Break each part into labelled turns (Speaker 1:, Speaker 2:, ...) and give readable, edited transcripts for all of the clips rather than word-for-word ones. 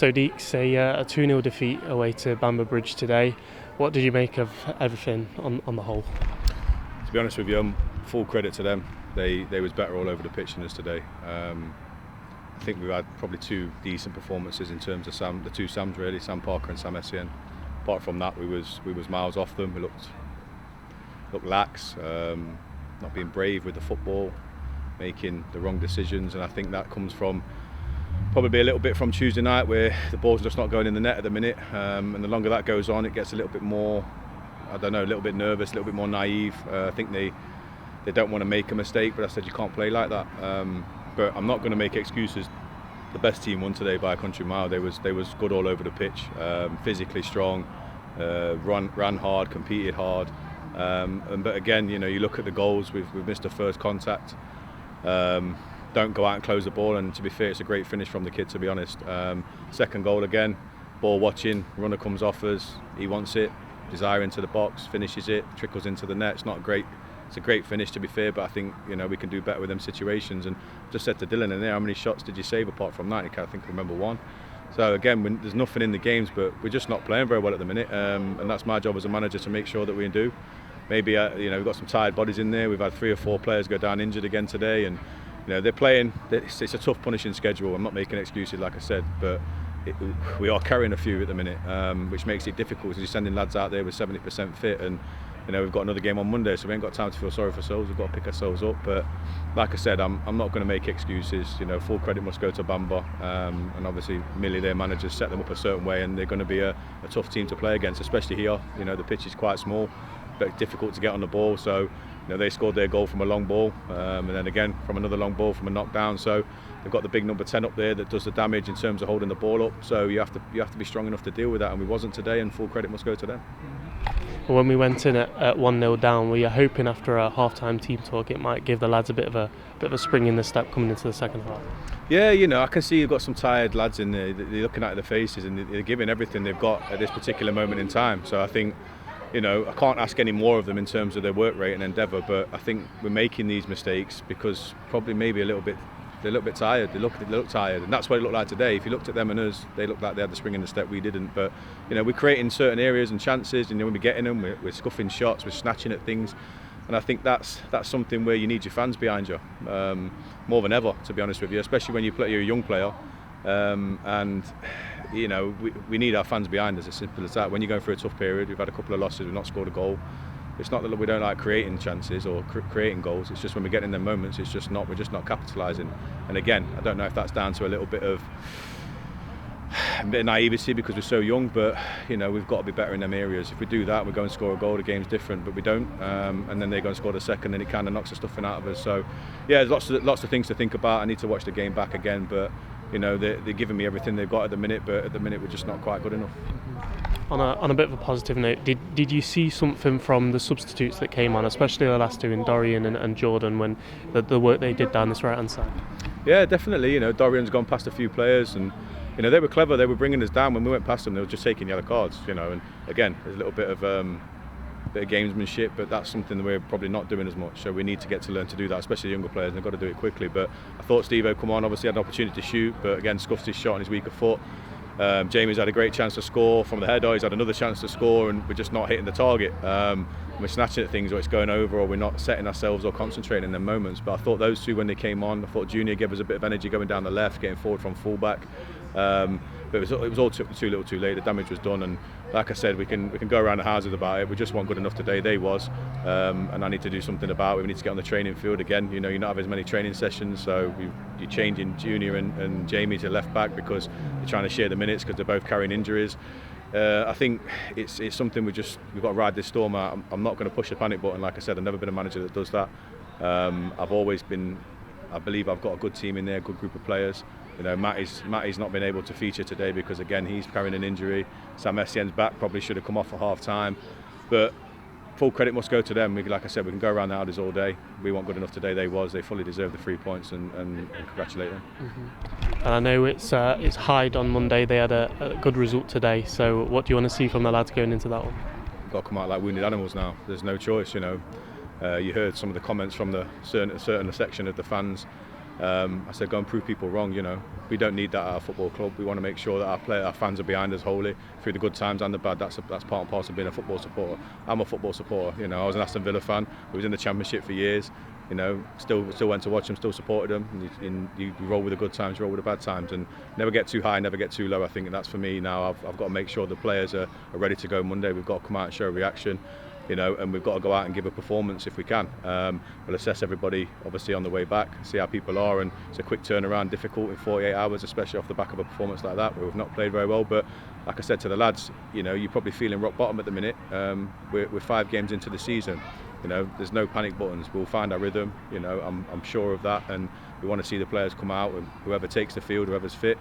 Speaker 1: So Deeks, a 2-0 defeat away to Bamber Bridge today. What did you make of everything on the whole?
Speaker 2: To be honest with you, full credit to them. They was better all over the pitch than us today. I think we've had probably two decent performances in terms of the two Sams really, Sam Parker and Sam Essien. Apart from that, we was miles off them. We looked lax, not being brave with the football, making the wrong decisions, and I think that comes from probably a little bit from Tuesday night where the ball's just not going in the net at the minute, and the longer that goes on, it gets a little bit more, I don't know, a little bit nervous, a little bit more naive. I think they don't want to make a mistake, but I said you can't play like that. But I'm not going to make excuses. The best team won today by a country mile. They was good all over the pitch, physically strong, ran hard, competed hard. But again, you look at the goals. We've missed the first contact. Don't go out and close the ball. And to be fair, it's a great finish from the kid. To be honest, second goal again. Ball watching. Runner comes off us. He wants it. Desire into the box. Finishes it. Trickles into the net. It's a great finish, to be fair, but I think we can do better with them situations. And just said to Dylan in there, how many shots did you save apart from that? I think I remember one. So again, there's nothing in the games, but we're just not playing very well at the minute, and that's my job as a manager to make sure that we do. Maybe we've got some tired bodies in there. We've had 3 or 4 players go down injured again today, and they're playing. It's a tough, punishing schedule. I'm not making excuses, like I said, but we are carrying a few at the minute, which makes it difficult because you're sending lads out there with 70% fit, and we've got another game on Monday, so we ain't got time to feel sorry for ourselves. We've got to pick ourselves up. But like I said, I'm not going to make excuses. Full credit must go to Bamber, and obviously Millie, their managers, set them up a certain way, and they're going to be a tough team to play against, especially here. The pitch is quite small, but difficult to get on the ball. So they scored their goal from a long ball, and then again from another long ball from a knockdown. So they've got the big number 10 up there that does the damage in terms of holding the ball up. So you have to be strong enough to deal with that, and we wasn't today. And full credit must go to them.
Speaker 1: When we went in at 1-0 down, were you hoping after a half-time team talk it might give the lads a bit of a spring in the step coming into the second half? Yeah,
Speaker 2: I can see you've got some tired lads in there. They're looking at their faces and they're giving everything they've got at this particular moment in time. So I think, I can't ask any more of them in terms of their work rate and endeavour, but I think we're making these mistakes because probably maybe they're a little bit tired. They look tired, and that's what it looked like today. If you looked at them and us, they looked like they had the spring in the step. We didn't, but we're creating certain areas and chances. When we're getting them, we're scuffing shots, we're snatching at things, and I think that's something where you need your fans behind you more than ever. To be honest with you, especially when you're a young player, and we need our fans behind us. As simple as that. When you're going through a tough period, we've had a couple of losses, we've not scored a goal. It's not that we don't like creating chances or creating goals. It's just when we get in them moments, we're just not capitalising. And again, I don't know if that's down to a little bit of naivety because we're so young, but we've got to be better in them areas. If we do that, we go and score a goal. The game's different, but we don't. And then they go and score the second, and it kind of knocks the stuffing out of us. So yeah, there's lots of things to think about. I need to watch the game back again, but they're giving me everything they've got at the minute. But at the minute, we're just not quite good enough.
Speaker 1: On a bit of a positive note, did you see something from the substitutes that came on, especially the last two in Dorian and Jordan, when the work they did down this right hand side?
Speaker 2: Yeah, definitely. Dorian's gone past a few players, and they were clever. They were bringing us down when we went past them. They were just taking yellow cards. And again, there's a little bit of gamesmanship, but that's something that we're probably not doing as much. So we need to learn to do that, especially younger players, and they've got to do it quickly. But I thought Steve-O come on, obviously had an opportunity to shoot, but again scuffed his shot on his weaker foot. Jamie's had a great chance to score from the header. He's had another chance to score, and we're just not hitting the target. We're snatching at things, or it's going over, or we're not setting ourselves or concentrating in them moments. But I thought those two, when they came on, I thought Junior gave us a bit of energy going down the left, getting forward from fullback. But it was all too little too late. The damage was done, and like I said, we can go around the houses about it. We just weren't good enough today. They was, and I need to do something about it. We need to get on the training field again. You're not having as many training sessions, so you're changing Junior and Jamie to left back because they're trying to share the minutes because they're both carrying injuries. I think it's something we've got to ride this storm out. I'm not going to push the panic button. Like I said, I've never been a manager that does that. I believe I've got a good team in there, a good group of players. Matty's not been able to feature today because again he's carrying an injury. Sam Essien's back, probably should have come off at half time, but full credit must go to them. Like I said, we can go around the houses all day. We weren't good enough today. They fully deserve the 3 points, and congratulate them.
Speaker 1: And I know it's Hyde on Monday. They had a good result today. So what do you want to see from the lads going into that one?
Speaker 2: We've got to come out like wounded animals now. There's no choice. You heard some of the comments from the certain section of the fans. I said, go and prove people wrong. We don't need that at our football club. We want to make sure that our fans are behind us wholly through the good times and the bad. That's part and parcel of being a football supporter. I'm a football supporter. I was an Aston Villa fan. I was in the Championship for years. Still went to watch them, still supported them. And you roll with the good times, you roll with the bad times, and never get too high, never get too low. I think that's for me now. I've got to make sure the players are ready to go Monday. We've got to come out and show a reaction. And we've got to go out and give a performance if we can. We'll assess everybody obviously on the way back, see how people are, and it's a quick turnaround, difficult in 48 hours, especially off the back of a performance like that where we've not played very well. But like I said to the lads, you're probably feeling rock bottom at the minute. We're 5 games into the season. There's no panic buttons. We'll find our rhythm. I'm sure of that, and we want to see the players come out, and whoever takes the field, whoever's fit.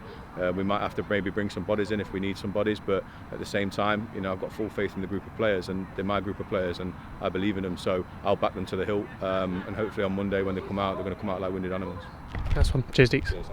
Speaker 2: We might have to maybe bring some bodies in if we need some bodies, but at the same time, I've got full faith in the group of players, and they're my group of players, and I believe in them. So I'll back them to the hilt, and hopefully on Monday when they come out, they're going to come out like winded animals.
Speaker 1: That's one. Cheers, Deeks.
Speaker 2: Cheers.